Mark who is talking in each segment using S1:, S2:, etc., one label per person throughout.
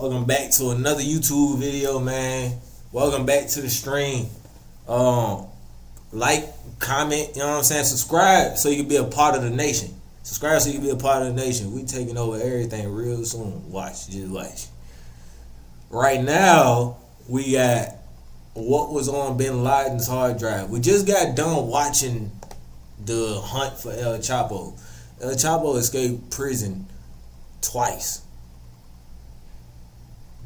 S1: Welcome back to another YouTube video, man. Welcome back to the stream. Like, comment, you know what I'm saying? Subscribe so you can be a part of the nation. Subscribe so you can be a part of the nation. We taking over everything real soon. Watch, just watch. Right now, we got what was on Bin Laden's hard drive. We just got done watching the hunt for El Chapo. El Chapo escaped prison twice.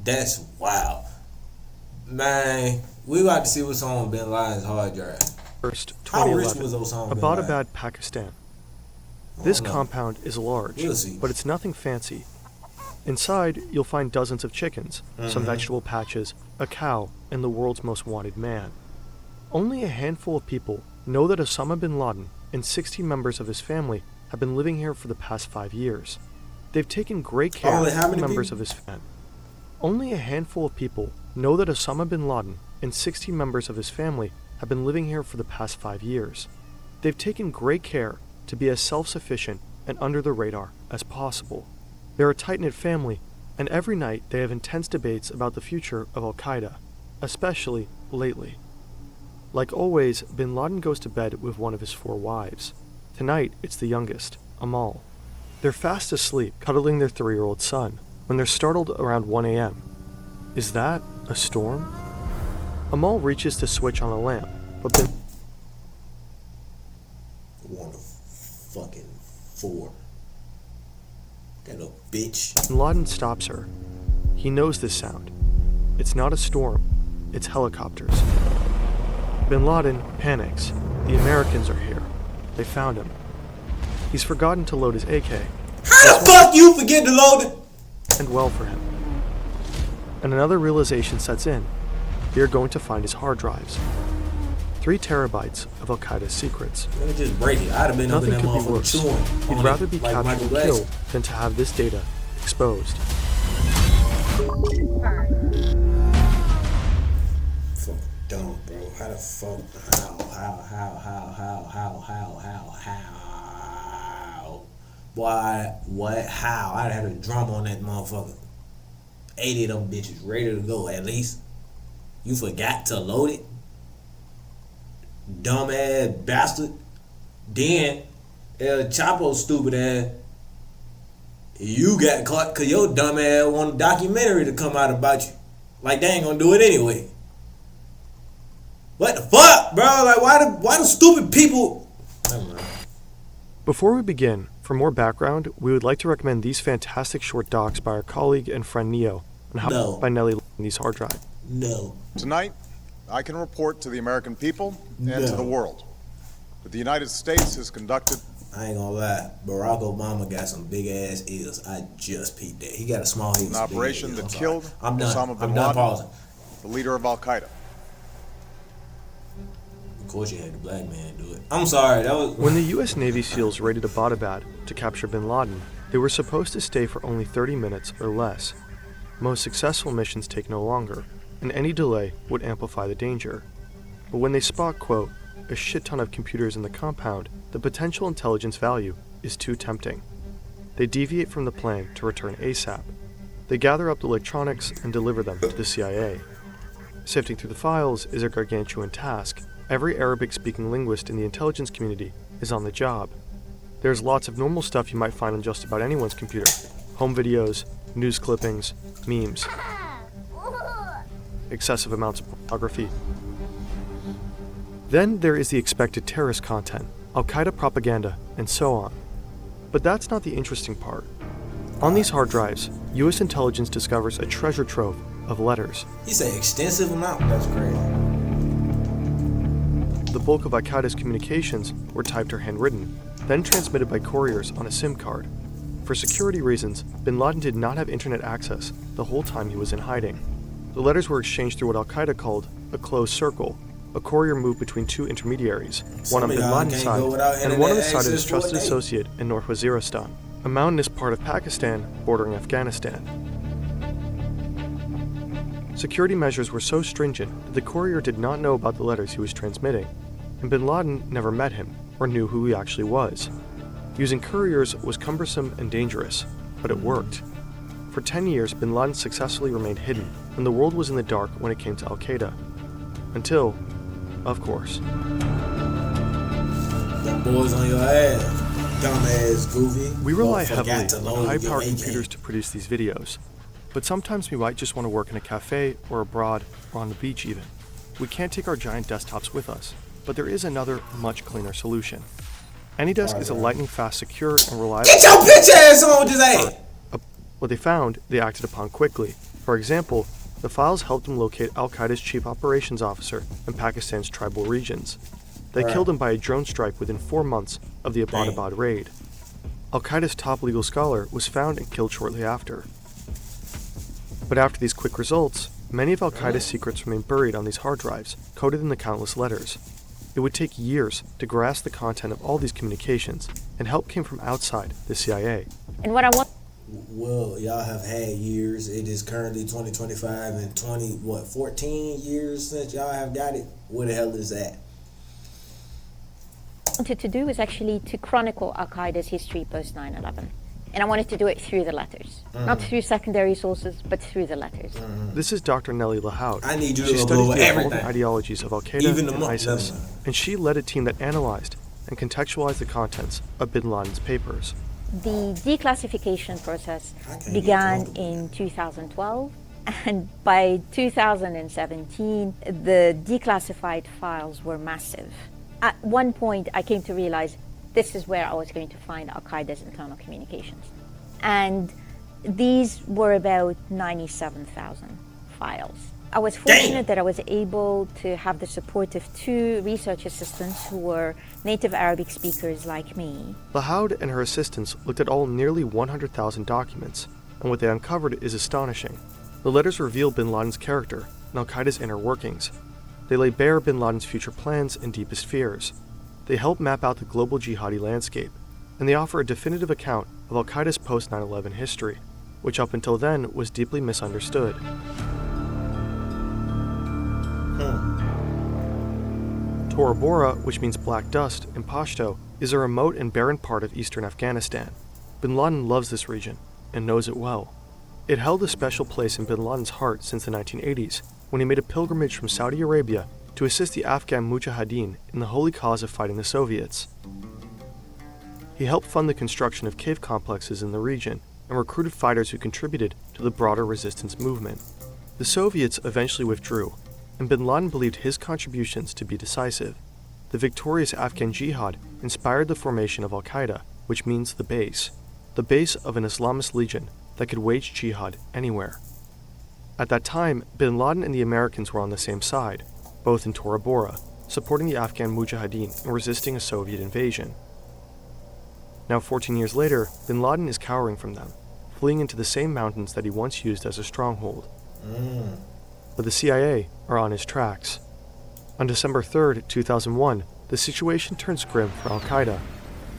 S1: That's wild. Man, we about to see what's on Bin Laden's hard drive.
S2: First,
S1: How rich was Osama bin Laden?
S2: Abbottabad, Pakistan. This compound is large, but it's nothing fancy. Inside, you'll find dozens of chickens, some vegetable patches, a cow, and the world's most wanted man. Only a handful of people know that Osama bin Laden and 60 members of his family have been living here for the past 5 years. They've taken great care of members of his family. Only a handful of people know that Osama bin Laden and 60 members of his family have been living here for the past 5 years. They've taken great care to be as self-sufficient and under the radar as possible. They're a tight-knit family, and every night they have intense debates about the future of Al-Qaeda, especially lately. Like always, bin Laden goes to bed with one of his 4 wives. Tonight, it's the youngest, Amal. They're fast asleep, cuddling their 3-year-old son, when they're startled around 1 a.m. Is that a storm? Amal reaches to switch on a lamp, but bin
S1: One of fucking 4. That little bitch.
S2: Bin Laden stops her. He knows this sound. It's not a storm, it's helicopters. Bin Laden panics. The Americans are here. They found him. He's forgotten to load his AK.
S1: How the fuck you forget to load it?
S2: And well for him. And another realization sets in. They're going to find his hard drives. 3 terabytes of Al-Qaeda's secrets.
S1: Let me just break it. I'd have been
S2: Nothing
S1: up in that
S2: could be worse.
S1: motherfucker
S2: He'd rather be
S1: like
S2: captured
S1: Michael
S2: and
S1: Jackson.
S2: killed than to have this data exposed.
S1: Fuck dumb, bro. How the fuck? How? Why? What? How? I'd have a drum on that motherfucker. 80 of them bitches ready to go at least. You forgot to load it? Dumbass bastard. Then, El Chapo stupid ass. You got caught because your dumb ass want a documentary to come out about you. Like they ain't gonna do it anyway. What the fuck, bro? Like why the stupid people? Never mind.
S2: Before we begin, for more background, we would like to recommend these fantastic short docs by our colleague and friend Neo on how by Nelly in these hard drive.
S1: No.
S3: Tonight, I can report to the American people and to the world that the United States has conducted.
S1: I ain't gonna lie, Barack Obama got some big ass ears. I just peeped that. He got a small ears.
S3: An operation that killed Osama bin
S1: I'm done
S3: Laden,
S1: pausing.
S3: the leader of Al-Qaeda.
S1: Of course, you had the black man do it. I'm sorry. That was
S2: When the U.S. Navy SEALs raided Abbottabad to capture bin Laden, they were supposed to stay for only 30 minutes or less. Most successful missions take no longer, and any delay would amplify the danger. But when they spot, quote, a shit ton of computers in the compound, the potential intelligence value is too tempting. They deviate from the plan to return ASAP. They gather up the electronics and deliver them to the CIA. Sifting through the files is a gargantuan task. Every Arabic-speaking linguist in the intelligence community is on the job. There's lots of normal stuff you might find on just about anyone's computer. Home videos, news clippings, memes. Excessive amounts of pornography. Then there is the expected terrorist content, Al-Qaeda propaganda, and so on. But that's not the interesting part. On these hard drives, U.S. intelligence discovers a treasure trove of letters.
S1: he said extensive amount. That's crazy.
S2: The bulk of Al-Qaeda's communications were typed or handwritten, then transmitted by couriers on a SIM card. For security reasons, bin Laden did not have internet access the whole time he was in hiding. The letters were exchanged through what Al-Qaeda called a closed circle. A courier moved between 2 intermediaries, one on bin Laden's side and one on the side of his trusted associate in Northwest Waziristan, a mountainous part of Pakistan bordering Afghanistan. Security measures were so stringent that the courier did not know about the letters he was transmitting, and bin Laden never met him or knew who he actually was. Using couriers was cumbersome and dangerous, but it worked. For 10 years, bin Laden successfully remained hidden, and the world was in the dark when it came to Al-Qaeda. Until, of course.
S1: Them boys on your ass, dumbass goofy.
S2: We rely heavily on high-powered computers to produce these videos, but sometimes we might just want to work in a cafe or abroad or on the beach even. We can't take our giant desktops with us, but there is another, much cleaner solution. AnyDesk is a lightning-fast, secure, and reliable...
S1: Get your bitch ass on with this ass!
S2: What they found, they acted upon quickly. For example, the files helped them locate Al-Qaeda's chief operations officer in Pakistan's tribal regions. They killed him by a drone strike within 4 months of the Abbottabad raid. Al-Qaeda's top legal scholar was found and killed shortly after. But after these quick results, many of Al-Qaeda's secrets remain buried on these hard drives, coded in the countless letters. It would take years to grasp the content of all these communications, and help came from outside the CIA.
S4: And what I want...
S1: Well, y'all have had years. It is currently 2025 and 14 years since y'all have got it. What the hell is that?
S4: wanted to do is actually to chronicle Al-Qaeda's history post 9/11. And I wanted to do it through the letters. Not through secondary sources, but through the letters.
S2: This is Dr. Nellie Lahoud.
S1: I need you
S2: she
S1: to
S2: studies
S1: go over
S2: the
S1: everything.
S2: occult ideologies of Al-Qaeda and ISIS, and she led a team that analyzed and contextualized the contents of bin Laden's papers.
S4: The declassification process began in 2012, and by 2017, the declassified files were massive. At one point, I came to realize this is where I was going to find Al-Qaeda's internal communications. And these were about 97,000 files. I was fortunate that I was able to have the support of 2 research assistants who were native Arabic speakers like me.
S2: Lahoud and her assistants looked at all nearly 100,000 documents, and what they uncovered is astonishing. The letters reveal bin Laden's character and Al-Qaeda's inner workings. They lay bare bin Laden's future plans and deepest fears. They help map out the global jihadi landscape, and they offer a definitive account of Al-Qaeda's post-9/11 history, which up until then was deeply misunderstood. Tora Bora, which means black dust in Pashto, is a remote and barren part of eastern Afghanistan. Bin Laden loves this region and knows it well. It held a special place in bin Laden's heart since the 1980s, when he made a pilgrimage from Saudi Arabia to assist the Afghan Mujahideen in the holy cause of fighting the Soviets. He helped fund the construction of cave complexes in the region and recruited fighters who contributed to the broader resistance movement. The Soviets eventually withdrew, and bin Laden believed his contributions to be decisive. The victorious Afghan jihad inspired the formation of Al-Qaeda, which means the base of an Islamist legion that could wage jihad anywhere. At that time, bin Laden and the Americans were on the same side, both in Tora Bora, supporting the Afghan Mujahideen and resisting a Soviet invasion. Now 14 years later, bin Laden is cowering from them, fleeing into the same mountains that he once used as a stronghold. But the CIA are on his tracks. On December 3rd, 2001, the situation turns grim for Al-Qaeda.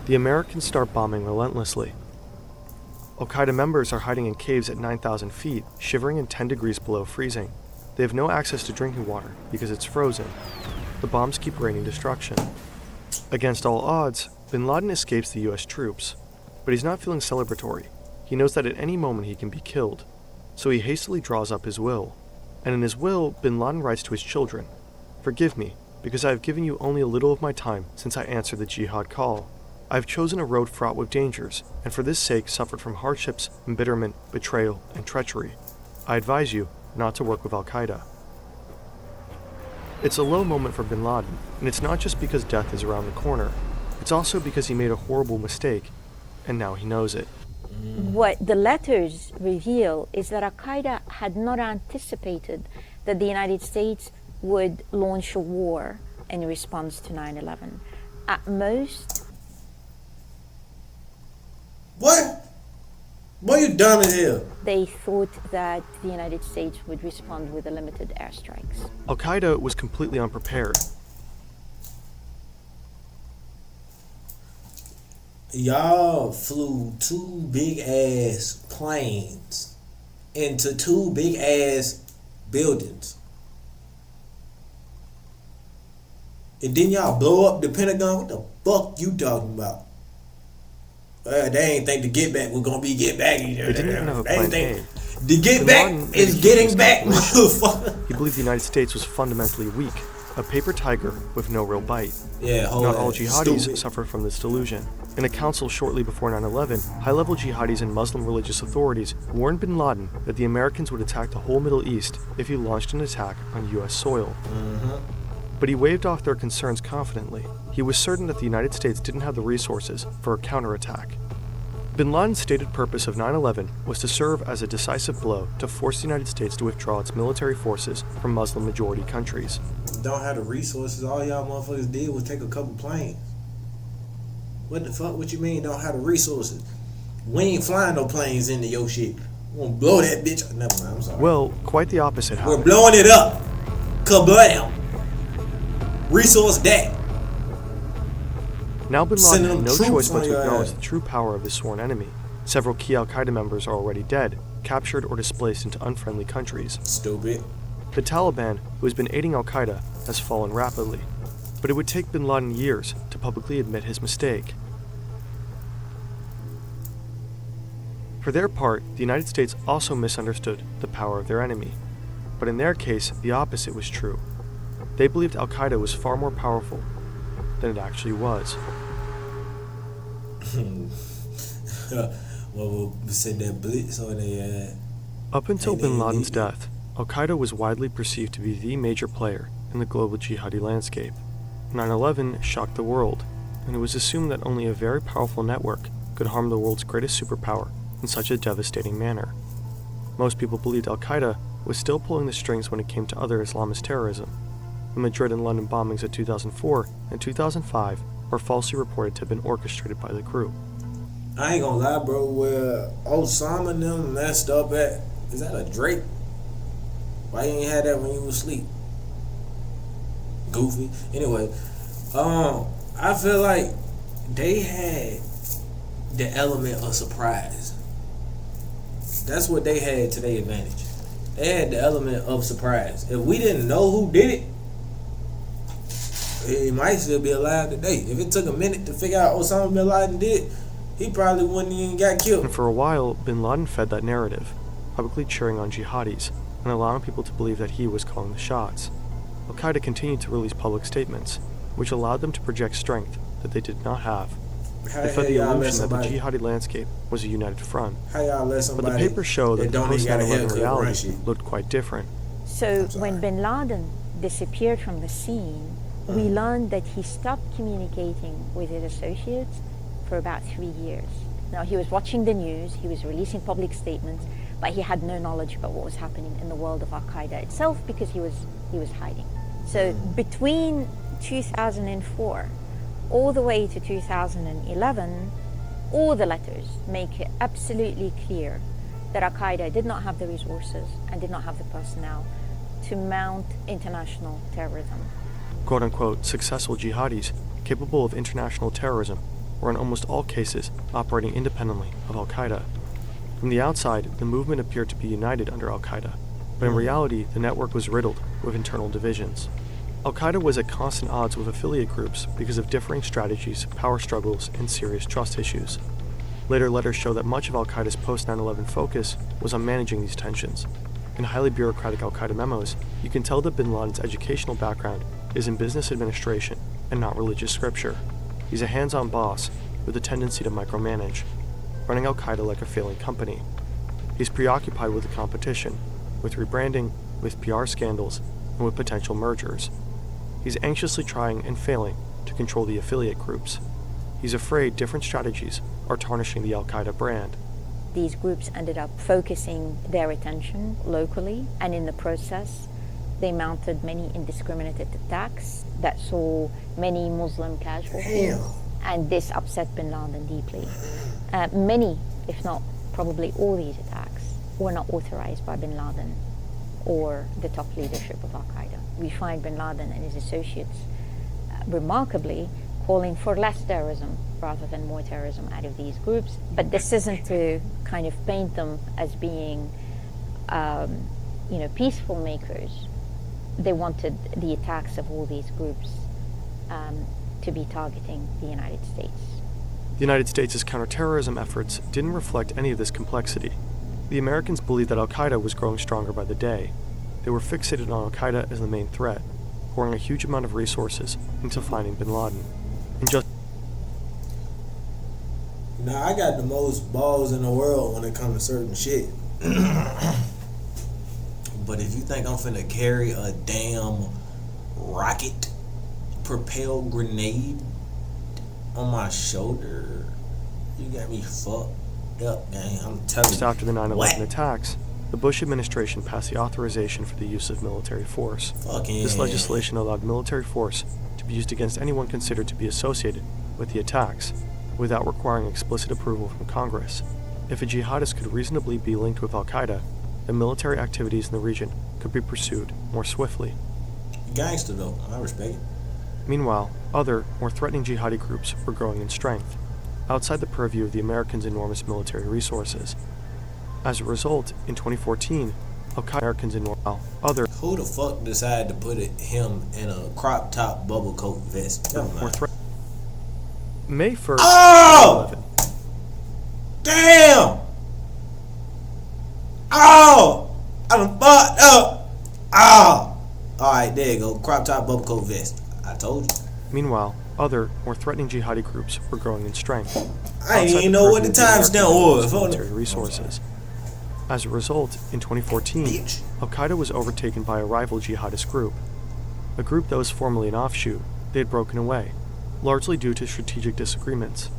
S2: The Americans start bombing relentlessly. Al-Qaeda members are hiding in caves at 9,000 feet, shivering in 10 degrees below freezing. They have no access to drinking water because it's frozen. The bombs keep raining destruction. Against all odds, bin Laden escapes the US troops, but he's not feeling celebratory. He knows that at any moment he can be killed, so he hastily draws up his will. And in his will, bin Laden writes to his children, "Forgive me, because I have given you only a little of my time since I answered the jihad call. I have chosen a road fraught with dangers, and for this sake suffered from hardships, embitterment, betrayal, and treachery. I advise you not to work with Al-Qaeda." It's a low moment for bin Laden, and it's not just because death is around the corner. It's also because he made a horrible mistake, and now he knows it.
S4: What the letters reveal is that Al-Qaeda had not anticipated that the United States would launch a war in response to 9/11. At most...
S1: What? Boy, you dumb as hell.
S4: They thought that the United States would respond with limited airstrikes.
S2: Al-Qaeda was completely unprepared.
S1: Y'all flew 2 big-ass planes into 2 big-ass buildings. And then y'all blow up the Pentagon? What the fuck you talking about? They ain't think the get back was gonna be get back.
S2: They didn't even have a plan A.
S1: The get back is getting back, motherfucker.
S2: He believed the United States was fundamentally weak, a paper tiger with no real bite. Not all jihadis suffer from this delusion. In a council shortly before 9/11, high-level jihadis and Muslim religious authorities warned bin Laden that the Americans would attack the whole Middle East if he launched an attack on U.S. soil. But he waved off their concerns confidently. He was certain that the United States didn't have the resources for a counterattack. Bin Laden's stated purpose of 9/11 was to serve as a decisive blow to force the United States to withdraw its military forces from Muslim-majority countries.
S1: Don't have the resources. All y'all motherfuckers did was take a couple planes. What the fuck? What you mean don't have the resources? We ain't flying no planes into your shit. We're gonna blow that bitch. Never mind, I'm sorry.
S2: Well, quite the opposite happened.
S1: We're blowing it up. Kablam. Resource that.
S2: Now bin Laden had no choice but to acknowledge the true power of his sworn enemy. Several key al-Qaeda members are already dead, captured or displaced into unfriendly countries.
S1: Stupid.
S2: The Taliban, who has been aiding al-Qaeda, has fallen rapidly. But it would take bin Laden years to publicly admit his mistake. For their part, the United States also misunderstood the power of their enemy. But in their case, the opposite was true. They believed al-Qaeda was far more powerful than it actually was.
S1: Well, we said that blitz on the
S2: Up until bin Laden's death, al-Qaeda was widely perceived to be the major player in the global jihadi landscape. 9/11 shocked the world, and it was assumed that only a very powerful network could harm the world's greatest superpower in such a devastating manner. Most people believed al-Qaeda was still pulling the strings when it came to other Islamist terrorism. The Madrid and London bombings of 2004 and 2005 were falsely reported to have been orchestrated by the group.
S1: I ain't gonna lie, bro, where Osama and them messed up at, is that a Drake? Why you ain't had that when you was asleep? Goofy. Anyway, I feel like they had the element of surprise. That's what they had to their advantage. They had the element of surprise. If we didn't know who did it, he might still be alive today. If it took a minute to figure out Osama bin Laden did it, he probably wouldn't even got killed.
S2: And for a while, bin Laden fed that narrative, publicly cheering on jihadis and allowing people to believe that he was calling the shots. Al-Qaeda continued to release public statements, which allowed them to project strength that they did not have. They fed the illusion that the jihadi landscape was a united front. But the papers show that the post-9/11 reality looked quite different.
S4: So when bin Laden disappeared from the scene, we learned that he stopped communicating with his associates for about 3 years. Now, he was watching the news, he was releasing public statements, but he had no knowledge about what was happening in the world of Al-Qaeda itself because he was hiding. So between 2004 all the way to 2011, all the letters make it absolutely clear that Al-Qaeda did not have the resources and did not have the personnel to mount international terrorism.
S2: Quote-unquote successful jihadis capable of international terrorism were in almost all cases operating independently of al-Qaeda. From the outside, the movement appeared to be united under al-Qaeda, but in reality, the network was riddled with internal divisions. Al-Qaeda was at constant odds with affiliate groups because of differing strategies, power struggles, and serious trust issues. Later letters show that much of al-Qaeda's post-9/11 focus was on managing these tensions. In highly bureaucratic al-Qaeda memos, you can tell that bin Laden's educational background is in business administration and not religious scripture. He's a hands-on boss with a tendency to micromanage, running al-Qaeda like a failing company. He's preoccupied with the competition, with rebranding, with PR scandals, and with potential mergers. He's anxiously trying and failing to control the affiliate groups. He's afraid different strategies are tarnishing the al-Qaeda brand.
S4: These groups ended up focusing their attention locally, and in the process, they mounted many indiscriminate attacks that saw many Muslim casualties. And this upset bin Laden deeply. Many, if not probably all these attacks, were not authorized by bin Laden or the top leadership of Al-Qaeda. We find bin Laden and his associates remarkably calling for less terrorism rather than more terrorism out of these groups. But this isn't to kind of paint them as being, peaceful makers. They wanted the attacks of all these groups to be targeting the United States.
S2: The United States' counterterrorism efforts didn't reflect any of this complexity. The Americans believed that al-Qaeda was growing stronger by the day. They were fixated on al-Qaeda as the main threat, pouring a huge amount of resources into finding bin Laden.
S1: Now, I got the most balls in the world when it comes to certain shit. But if you think I'm finna carry a damn rocket propelled grenade on my shoulder, you got me fucked up, gang. I'm telling you.
S2: Just after the 9/11 attacks, the Bush administration passed the authorization for the use of military force. This legislation allowed military force to be used against anyone considered to be associated with the attacks, without requiring explicit approval from Congress. If a jihadist could reasonably be linked with al-Qaeda, then military activities in the region could be pursued more swiftly.
S1: Gangster though, I respect it.
S2: Meanwhile, other, more threatening jihadi groups were growing in strength, outside the purview of the Americans' enormous military resources. As a result, in 2014, al-Qaeda Americans in other
S1: Who the fuck decided to put him in a crop top bubble coat vest?
S2: May 1st,
S1: Oh!
S2: 2011.
S1: Damn! Oh! I done fucked up! Oh! Alright, there you go. Crop top bubble coat vest. I told you.
S2: Meanwhile, other, more threatening jihadi groups were growing in strength.
S1: I didn't even know what the timestamp was.
S2: Military resources. As a result, in 2014, al-Qaeda was overtaken by a rival jihadist group. A group that was formerly an offshoot, they had broken away, largely due to strategic disagreements.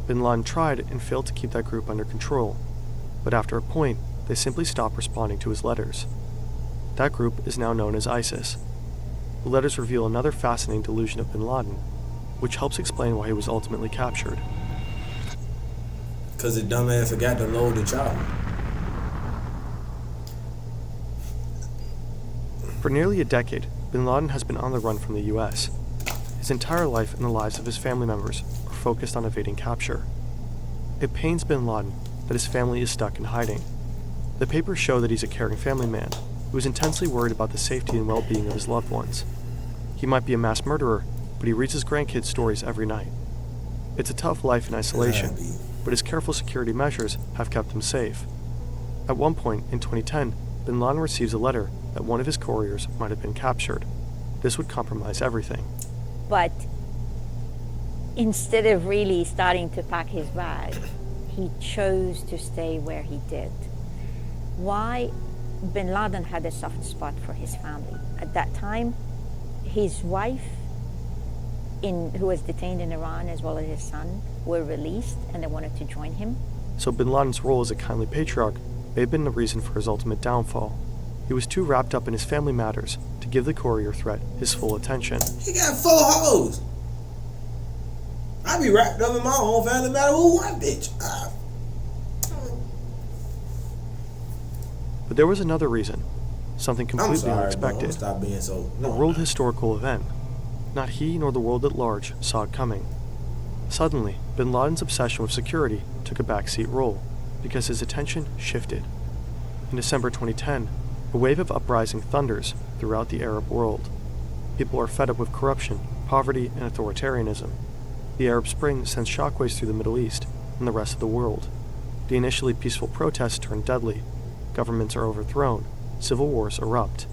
S2: Bin Laden tried and failed to keep that group under control, but after a point, they simply stopped responding to his letters. That group is now known as ISIS. The letters reveal another fascinating delusion of bin Laden, which helps explain why he was ultimately captured.
S1: Because the dumbass forgot to load the chopper.
S2: For nearly a decade, bin Laden has been on the run from the US. His entire life and the lives of his family members are focused on evading capture. It pains bin Laden that his family is stuck in hiding. The papers show that he's a caring family man who is intensely worried about the safety and well-being of his loved ones. He might be a mass murderer, but he reads his grandkids' stories every night. It's a tough life in isolation, but his careful security measures have kept him safe. At one point, in 2010, bin Laden receives a letter that one of his couriers might have been captured. This would compromise everything.
S4: But instead of really starting to pack his bag, he chose to stay where he did. Why? Bin Laden had a soft spot for his family. At that time, his wife, who was detained in Iran, as well as his son, were released, and they wanted to join him.
S2: So bin Laden's role as a kindly patriarch may have been the reason for his ultimate downfall. He was too wrapped up in his family matters to give the courier threat his full attention.
S1: He got 4 hoes. I be wrapped up in my own family matter with one bitch.
S2: But there was another reason, something completely unexpected.
S1: Stop being so.
S2: A world historical event. Not he nor the world at large saw it coming. Suddenly, bin Laden's obsession with security took a backseat role because his attention shifted. In December 2010, a wave of uprising thunders throughout the Arab world. People are fed up with corruption, poverty, and authoritarianism. The Arab Spring sends shockwaves through the Middle East and the rest of the world. The initially peaceful protests turn deadly. Governments are overthrown. Civil wars erupt.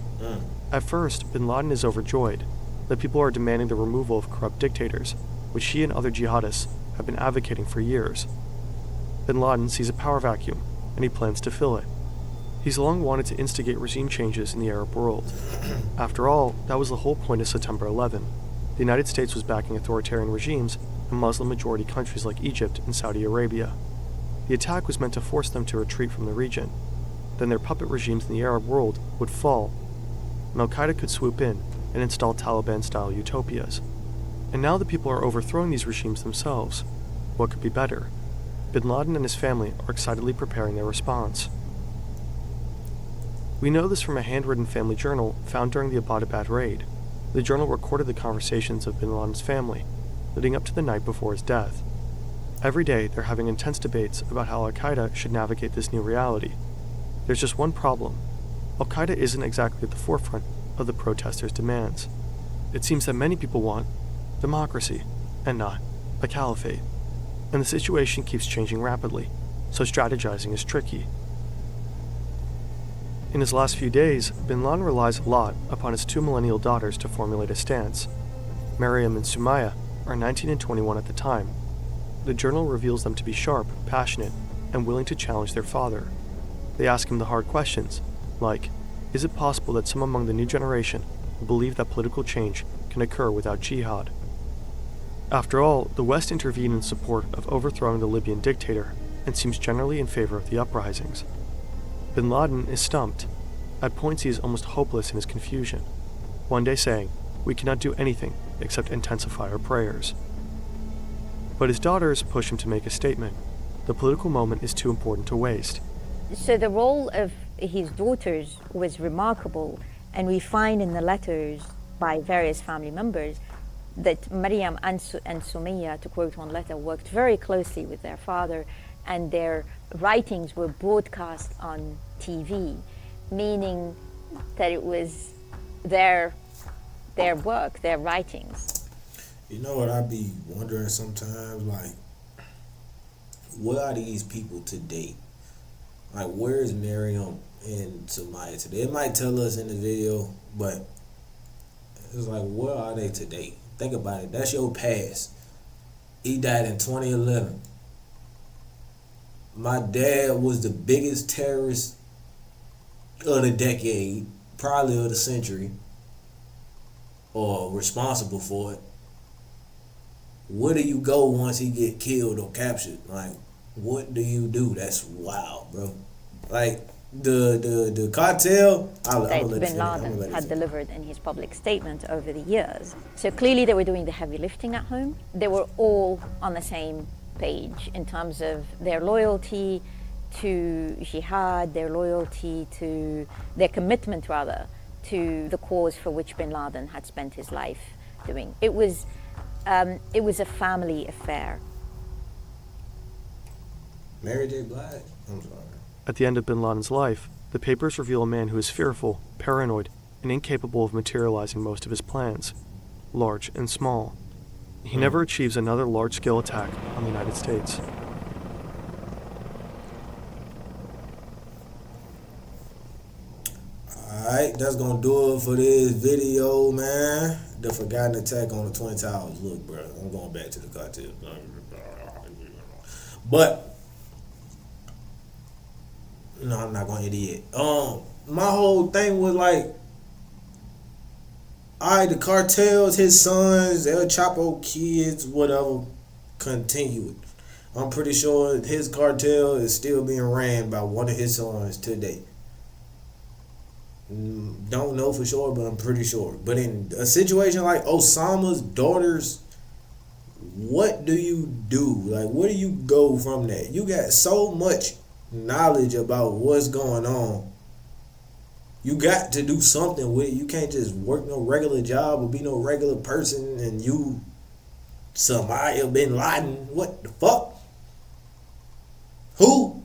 S2: At first, bin Laden is overjoyed that people are demanding the removal of corrupt dictators, which he and other jihadists have been advocating for years. Bin Laden sees a power vacuum, and he plans to fill it. He's long wanted to instigate regime changes in the Arab world. After all, that was the whole point of September 11. The United States was backing authoritarian regimes in Muslim-majority countries like Egypt and Saudi Arabia. The attack was meant to force them to retreat from the region. Then their puppet regimes in the Arab world would fall, and al-Qaeda could swoop in and install Taliban-style utopias. And now the people are overthrowing these regimes themselves. What could be better? Bin Laden and his family are excitedly preparing their response. We know this from a handwritten family journal found during the Abbottabad raid. The journal recorded the conversations of bin Laden's family, leading up to the night before his death. Every day, they're having intense debates about how al-Qaeda should navigate this new reality. There's just one problem. Al-Qaeda isn't exactly at the forefront of the protesters' demands. It seems that many people want democracy, and not a caliphate. and the situation keeps changing rapidly, so strategizing is tricky. In his last few days, bin Laden relies a lot upon his 2 millennial daughters to formulate a stance. Maryam and Sumaya are 19 and 21 at the time. The journal reveals them to be sharp, passionate, and willing to challenge their father. They ask him the hard questions, like, is it possible that some among the new generation will believe that political change can occur without jihad? After all, the West intervened in support of overthrowing the Libyan dictator and seems generally in favor of the uprisings. Bin Laden is stumped. At points he is almost hopeless in his confusion, one day saying, "We cannot do anything except intensify our prayers." But his daughters push him to make a statement. The political moment is too important to waste.
S4: So the role of his daughters was remarkable, and we find in the letters by various family members that Maryam and Sumaya, to quote one letter, worked very closely with their father, and their writings were broadcast on TV, meaning that it was their work, their writings.
S1: You know what I be wondering sometimes, like, what are these people today? Like, where is Miriam and Sumaya today? It might tell us in the video, but it's like, where are they today? Think about it. That's your past. He died in 2011. My dad was the biggest terrorist of the decade, probably of the century, or responsible for it. Where do you go once he get killed or captured? Like, what do you do? That's wild, bro. Like, the cartel,
S4: that bin Laden had delivered in his public statement over the years. So clearly they were doing the heavy lifting at home. They were all on the same page in terms of their loyalty to jihad, their commitment rather to the cause for which bin Laden had spent his life doing. It was a family affair.
S1: Mary J. Blige? I'm sorry.
S2: At the end of bin Laden's life, the papers reveal a man who is fearful, paranoid, and incapable of materializing most of his plans, large and small. He never achieves another large-scale attack on the United States.
S1: Alright, that's gonna do it for this video, man. The forgotten attack on the Twin Towers. Look, bro, I'm going back to the cartel. But no, I'm not gonna hit it yet. My whole thing was like, alright, the cartels, his sons, El Chapo kids, whatever, continue it. I'm pretty sure his cartel is still being ran by one of his sons today. Don't know for sure, but I'm pretty sure. But in a situation like Osama's daughters, what do you do? Like, where do you go from that? You got so much knowledge about what's going on. You got to do something with it. You can't just work no regular job or be no regular person and you Osama bin Laden. What the fuck? Who?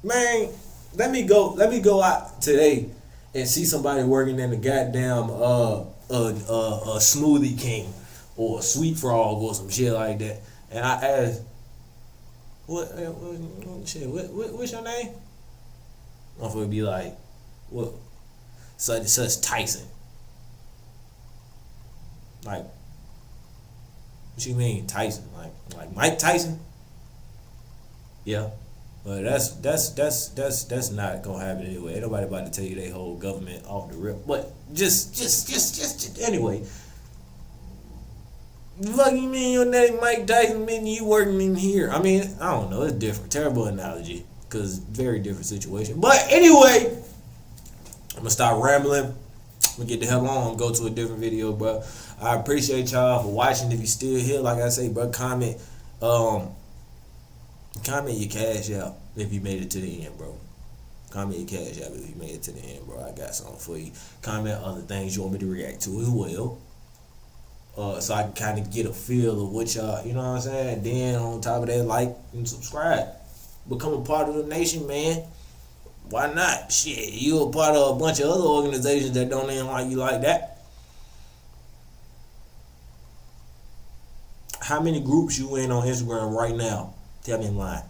S1: Man, let me go out today and see somebody working in the goddamn a Smoothie King or a Sweet Frog or some shit like that. And I ask, what's your name? Motherfucker be like, what? Such and such Tyson. Like, what you mean Tyson? Like Mike Tyson? Yeah. But that's not gonna happen anyway. Ain't nobody about to tell you they whole government off the rip. But just anyway. Fucking mean your name Mike Tyson mean you working in here. I mean, I don't know, it's different. Terrible analogy. Cause very different situation. But anyway, I'm gonna stop rambling. I'm gonna get the hell on and go to a different video, bro. I appreciate y'all for watching. If you still here, like I say, bro, comment your cash out if you made it to the end, bro. Comment your cash out if you made it to the end, bro. I got something for you. Comment other things you want me to react to as well. So I can kind of get a feel of what y'all, you know what I'm saying? Then on top of that, like and subscribe. Become a part of the nation, man. Why not? Shit, you a part of a bunch of other organizations that don't even like you like that. how many groups you in on Instagram right now? Tell me I'm lying.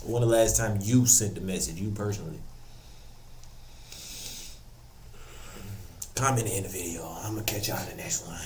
S1: When the last time you sent the message, you personally? Comment in the video. I'm gonna catch y'all in the next one.